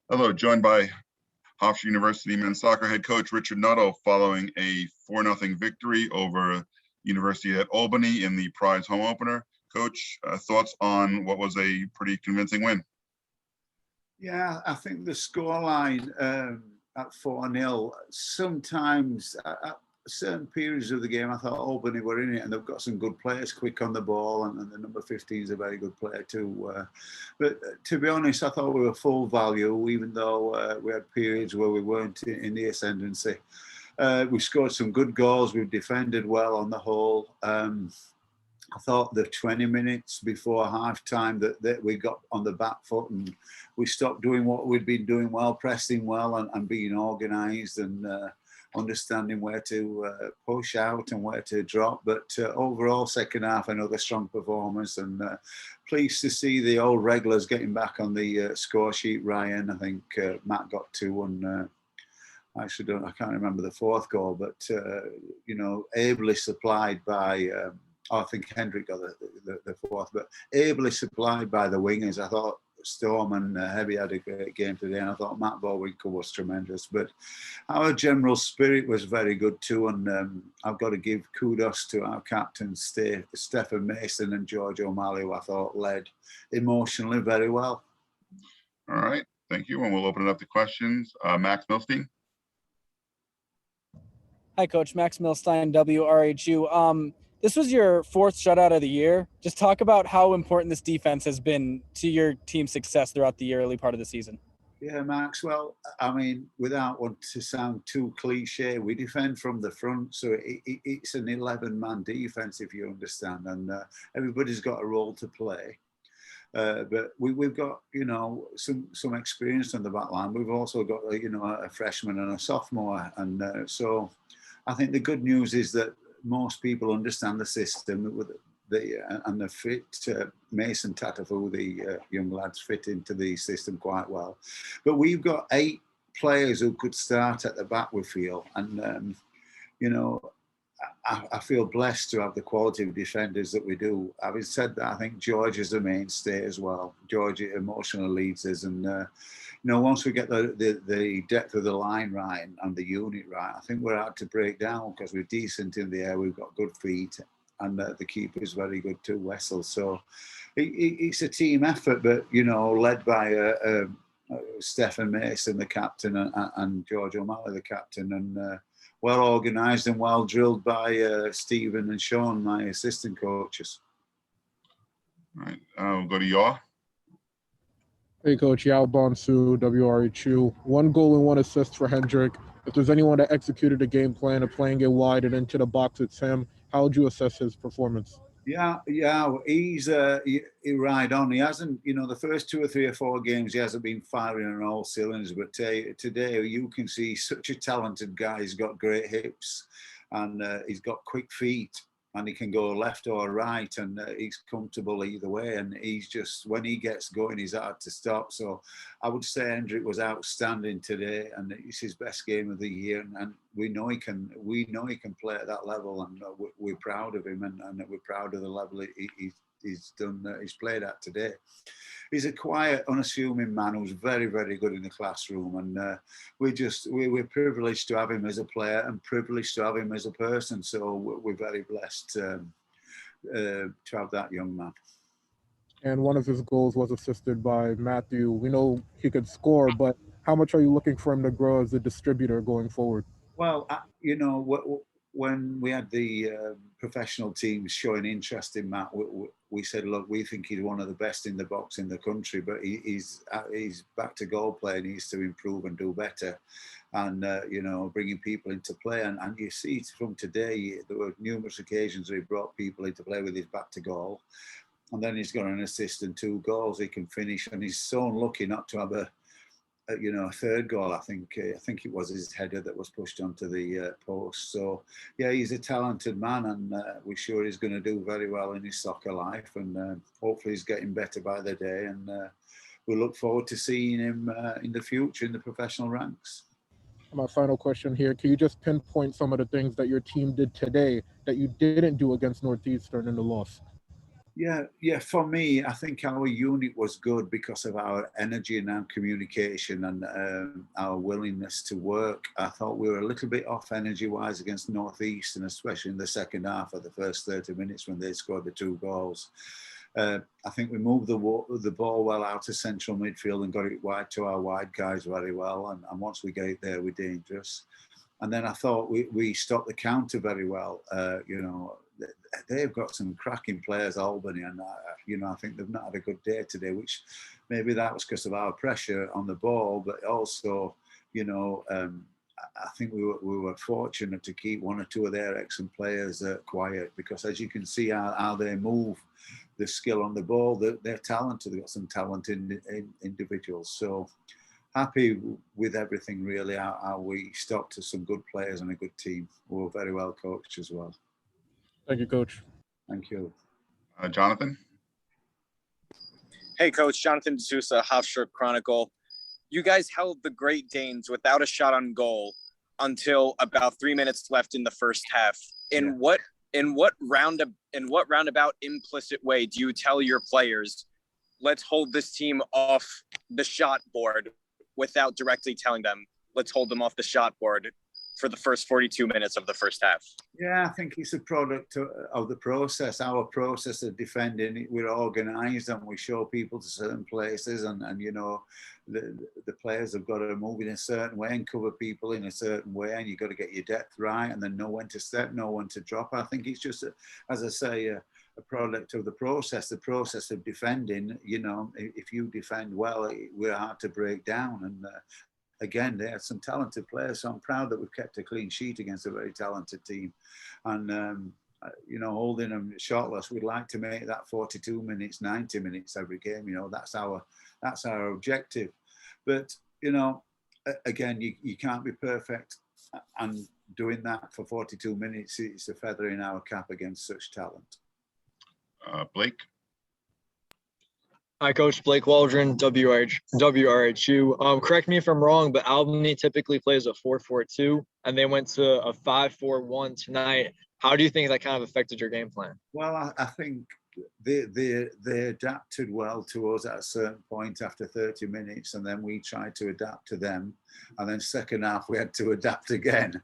Hello, joined by Hofstra University men's soccer head coach Richard Nuttall following a 4-0 victory over University at Albany in the prize home opener. Coach, thoughts on what was a pretty convincing win? Yeah, I think the scoreline at 4-0, sometimes at certain periods of the game, I thought Albany were in it, and they've got some good players, quick on the ball, and the number 15 is a very good player too. But to be honest, I thought we were full value, even though we had periods where we weren't in the ascendancy. We scored some good goals. We've defended well on the whole. I thought the 20 minutes before half-time that we got on the back foot and we stopped doing what we'd been doing well, pressing well and being organised and understanding where to push out and where to drop. But overall, second half, another strong performance, and pleased to see the old regulars getting back on the score sheet. Ryan, I think Matt got two, and I can't remember the fourth goal, but ably supplied by. I think Hendrick got the fourth, but ably supplied by the wingers. I thought Storm and Heavy had a great game today, and I thought Matt Bowinkle was tremendous. But our general spirit was very good too, and I've got to give kudos to our captains, Stephen Mason and George O'Malley, who I thought led emotionally very well. All right, thank you, and we'll open it up to questions. Max Milstein. Hi, Coach. Max Milstein, WRHU. This was your fourth shutout of the year. Just talk about how important this defense has been to your team's success throughout the early part of the season. Yeah, Max. Well, I mean, without wanting to sound too cliche, we defend from the front, so it's an 11-man defense, if you understand, and everybody's got a role to play. But we've got, some experience on the back line. We've also got, a freshman and a sophomore, and so I think the good news is that most people understand the system and the fit. Mason Tatafu, the young lads, fit into the system quite well. But we've got 8 players who could start at the back, we feel. And, I feel blessed to have the quality of defenders that we do. Having said that, I think George is the mainstay as well. George emotionally leads us. And, once we get the depth of the line right and the unit right, I think we're hard to break down because we're decent in the air. We've got good feet, and the keeper is very good too, Wessel. So it's a team effort, but, led by Stephen Mason, the captain, and George O'Malley, the captain, and well organised and well drilled by Stephen and Sean, my assistant coaches. All right, we'll go to Yaw. Hey, Coach. Yao Bonsu, WRHU. 1 goal and 1 assist for Hendrick. If there's anyone that executed a game plan of playing it wide and into the box, it's him. How would you assess his performance? Yeah, he's right on. He hasn't, the first 2 or 3 or 4 games, he hasn't been firing on all cylinders. But today, you can see such a talented guy. He's got great hips, and he's got quick feet, and he can go left or right, and he's comfortable either way. And he's just, when he gets going, he's hard to stop. So I would say Hendrick was outstanding today, and it's his best game of the year. And we know he can play at that level, and we're proud of him, and we're proud of the level he's played at today. He's a quiet, unassuming man who's very, very good in the classroom, and we're privileged to have him as a player and privileged to have him as a person. So we're very blessed to have that young man. And one of his goals was assisted by Matthew. We know he could score, but how much are you looking for him to grow as a distributor going forward? Well, when we had the professional teams showing interest in Matt, we said, look, we think he's one of the best in the box in the country, but he's back to goal play and he needs to improve and do better, and bringing people into play. And you see from today, there were numerous occasions where he brought people into play with his back to goal, and then he's got an assist and 2 goals. He can finish, and he's so unlucky not to have a 3rd goal. I think it was his header that was pushed onto the post. So yeah, he's a talented man, and we're sure he's going to do very well in his soccer life, and hopefully he's getting better by the day, and we look forward to seeing him in the future in the professional ranks. My final question here, can you just pinpoint some of the things that your team did today that you didn't do against Northeastern in the loss? Yeah. For me, I think our unit was good because of our energy and our communication and our willingness to work. I thought we were a little bit off energy-wise against Northeast, and especially in the second half of the first 30 minutes when they scored the 2 goals. I think we moved the ball well out of central midfield and got it wide to our wide guys very well. And once we get it there, we're dangerous. And then I thought we stopped the counter very well. They've got some cracking players, Albany, and I think they've not had a good day today, which maybe that was because of our pressure on the ball, but also, I think we were fortunate to keep 1 or 2 of their excellent players quiet, because as you can see how they move, the skill on the ball, they're talented. They've got some talented individuals. So happy with everything, really, how we stuck to some good players and a good team. We were very well coached as well. Thank you, Coach. Thank you. Jonathan? Hey, Coach. Jonathan D'Souza, Hofstra Chronicle. You guys held the Great Danes without a shot on goal until about 3 minutes left in the first half. In what roundabout implicit way do you tell your players, let's hold this team off the shot board, without directly telling them, let's hold them off the shot board for the first 42 minutes of the first half? Yeah, I think it's a product of the process. Our process of defending, we're organised and we show people to certain places, and the players have got to move in a certain way and cover people in a certain way, and you've got to get your depth right and then know when to step, know when to drop. I think it's just, as I say, a product of the process of defending. If you defend well, we're hard to break down. And again, they had some talented players, so I'm proud that we've kept a clean sheet against a very talented team. And, holding them shotless, we'd like to make that 42 minutes, 90 minutes every game. That's our objective. But, again, you can't be perfect. And doing that for 42 minutes, it's a feather in our cap against such talent. Blake? Hi, Coach. Blake Waldron, WRHU. Correct me if I'm wrong, but Albany typically plays a 4-4-2, and they went to a 5-4-1 tonight. How do you think that kind of affected your game plan? Well, I think they adapted well to us at a certain point after 30 minutes, and then we tried to adapt to them. And then second half, we had to adapt again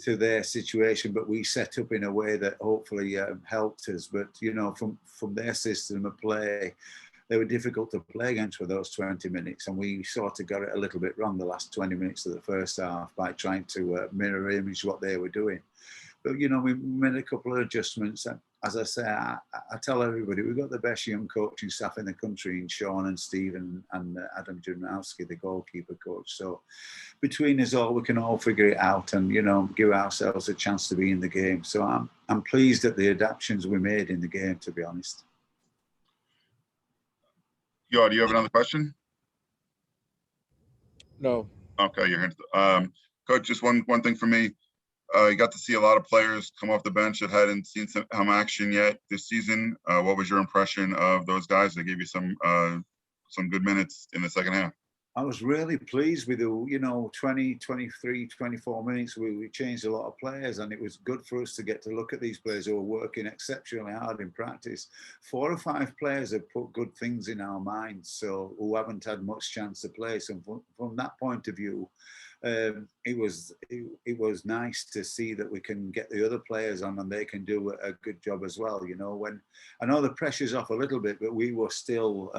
to their situation, but we set up in a way that hopefully helped us. But, from their system of play, they were difficult to play against for those 20 minutes. And we sort of got it a little bit wrong the last 20 minutes of the first half by trying to mirror image what they were doing. But, we made a couple of adjustments. As I say, I tell everybody, we've got the best young coaching staff in the country in Sean and Stephen and Adam Janowski, the goalkeeper coach. So between us all, we can all figure it out and, give ourselves a chance to be in the game. So I'm pleased at the adaptations we made in the game, to be honest. Yo, do you have another question? No. Okay, you're here. Coach, just one thing for me. You got to see a lot of players come off the bench that hadn't seen some action yet this season. What was your impression of those guys? They gave you some good minutes in the second half. I was really pleased with the, 20, 23, 24 minutes. We changed a lot of players, and it was good for us to get to look at these players who are working exceptionally hard in practice. 4 or 5 players have put good things in our minds, so who haven't had much chance to play. So from that point of view, it was nice to see that we can get the other players on and they can do a good job as well. When I know the pressure's off a little bit, but we were still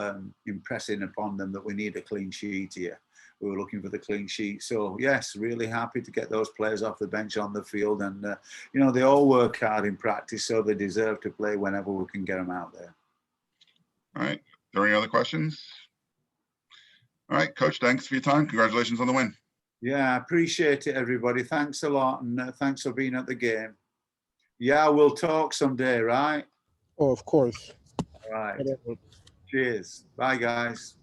impressing upon them that we need a clean sheet here. We were looking for the clean sheet. So yes, really happy to get those players off the bench on the field. And, they all work hard in practice, so they deserve to play whenever we can get them out there. All right. Are there any other questions? All right, Coach, thanks for your time. Congratulations on the win. Yeah, I appreciate it, everybody. Thanks a lot, and thanks for being at the game. Yeah, we'll talk someday, right? Oh, of course. All right. Cheers. Bye, guys.